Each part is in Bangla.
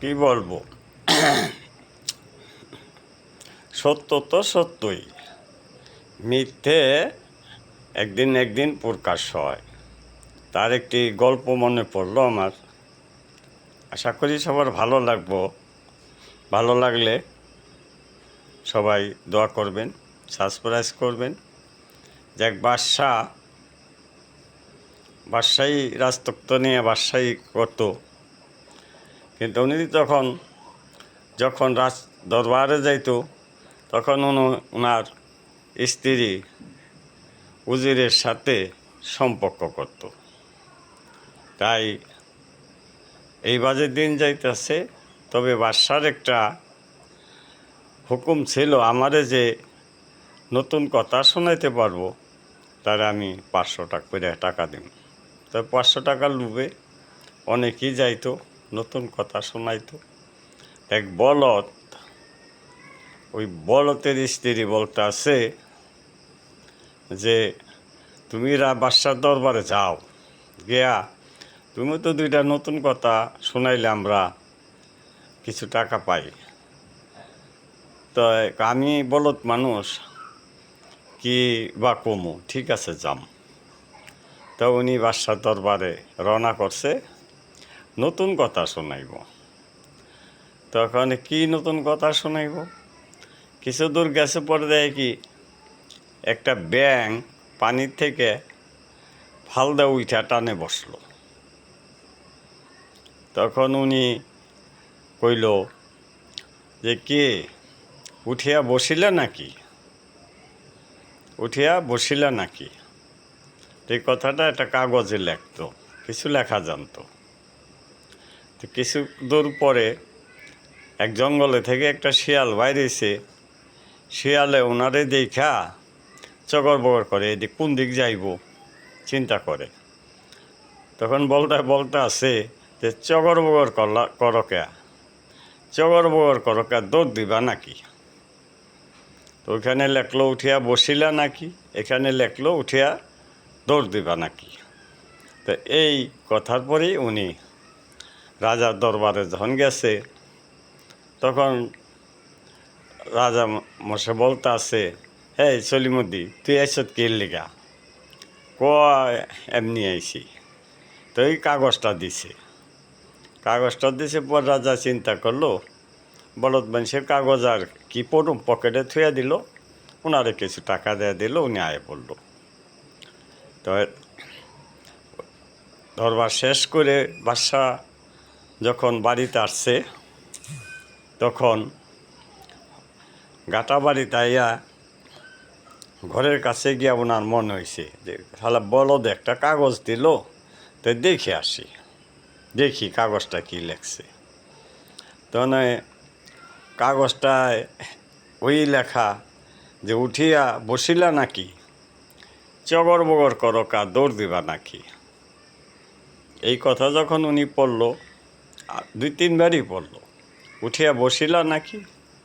কি বলবো, সত্য তো সত্যই, মিথ্যে একদিন একদিন প্রকাশ হয়। তার একটি গল্প মনে পড়লো আমার। আশা করি সবার ভালো লাগবো। ভালো লাগলে সবাই দোয়া করবেন, সাবস্ক্রাইব করবেন। যে এক বাদশাহী রাজতক্ত নিয়ে বাদশাহী করতো, কিন্তু উনি যখন রাজ দরবারে যাইতো তখন ওনার স্ত্রী উজিরের সাথে সম্পর্ক করত। তাই এই বাজে দিন যাইতেছে। তবে বাদশার একটা হুকুম ছিল, আমারে যে নতুন কথা শোনাইতে পারবো তার আমি 500 টাকা করে টাকা দিব। তো 500 টাকার লোভে অনেকেই যাইতো, নতুন কথা শোনাইতো। এক বলদ, ওই বলদের স্ত্রী বলতে আছে যে তুমি বাদশার দরবারে যাও, গিয়া তুমি তো 2টা নতুন কথা শোনাইলে আমরা কিছু টাকা পাই। তো আমি বলদ মানুষ, কি বা কমু, ঠিক আছে যাম। তো উনি বাদশার দরবারে রওনা করছে, নতুন কথা শোনাইব। তখন কি নতুন কথা শোনাইব? কিছু দূর গেছে পরে দেয় কি একটা ব্যাঙ পানির থেকে ফালদা উঠা টানে বসলো। তখন উনি কইল যে কে উঠিয়া বসিলে নাকি, উঠিয়া বসিলা নাকি। এই কথাটা একটা কাগজে লেখতো, কিছু লেখা জানতো। তো কিছু দূর পরে এক জঙ্গলে থেকে একটা শিয়াল বাইরেছে। শিয়ালে ওনারে দেখা চগর বগর করে, এদিক কোন দিক যাইব চিন্তা করে। তখন বলতে আছে যে চগর বগর করকা, চগর বগর করকা দৌড় দিবা নাকি। তো ওইখানে লেখলো উঠিয়া বসিলা নাকি, এখানে লেখলো উঠিয়া দৌড় দিবা নাকি। তো এই কথার পরেই উনি রাজার দরবারে যখন গেছে, তখন রাজা মশাই বলতে আছে, হ্যাঁ সলিমুদ্দি তুই আইসত কে লিগা? কয় এমনি আইসি। তো এই কাগজটা দিছে পর রাজা চিন্তা করলো, বলদ মানুষের কাগজ আর কি পড়ুম, পকেটে থুয়ে দিল, ওনারে কিছু টাকা দেয়া দিল, উনি আয় পড়লো। তো দরবার শেষ করে বাদশা যখন বাড়িতে আসছে, তখন গাটা বাড়িতে আইয়া ঘরের কাছে গিয়া ওনার মনে হয়েছে যে শালা বলদ একটা কাগজ দিল, তো দেখি কাগজটা কি লেখছে। তখন কাগজটায় ওই লেখা যে উঠিয়া বসিলা নাকি, চগর বগর করকা দৌড় দিবা নাকি। এই কথা যখন উনি পড়ল, 2-3 বারই পড়ল, উঠিয়া বসিলা নাকি,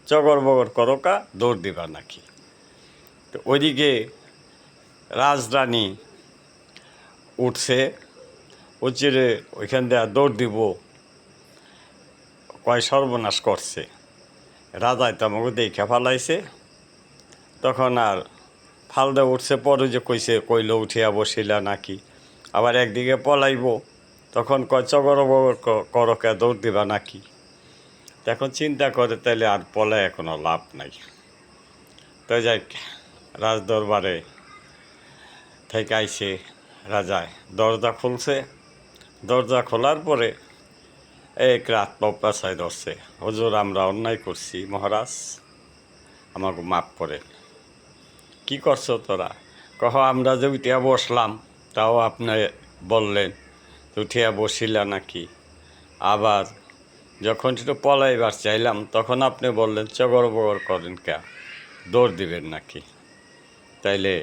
চগর বগর করকা দৌড় দিবা নাকি। তো ওইদিকে রাজরানী উঠছে, উচিরে ওইখান দিয়ে দৌড় দিব, কয় সর্বনাশ করছে। রাজায় তো আমাকে দেখে ফালাইছে। তখন আর ফালদা উঠছে, পরে যে কইল উঠিয়া বসিলা নাকি, আবার একদিকে পলাইব, তখন কয় চগর বগর করকে দৌড় দিবা নাকি। এখন চিন্তা করে তাইলে আর পলায় কোনো লাভ নাই। তো যাই রাজ দরবারে থেকে আইসে, রাজায় দরজা খুলছে। দরজা খোলার পরে এক রাত পাশায় ধরছে, হুজুর আমরা অন্যায় করছি মহারাজ, আমাকে মাফ করে। কি করছো তোরা? কহ আমরা যে উঠিয়া বসলাম, তাও আপনি বললেন উঠিয়া বসিলা নাকি। আবার যখন একটু পলাইবার চাইলাম, তখন আপনি বললেন চগর বগর করেন কে, দৌড় দিবেন নাকি। তাইলে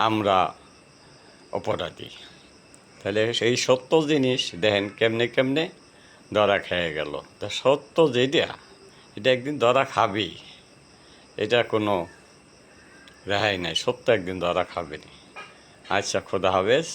আমরা অপরাধী। তাহলে সেই সত্য জিনিস দেখেন কেমনে কেমনে ধরা খেয়ে গেল। তা সত্য যেটা, এটা একদিন ধরা খাবি, এটা কোনো রেহাই নাই, সত্য একদিন ধরা খাবেনি। আচ্ছা, খোদা হাফেজ।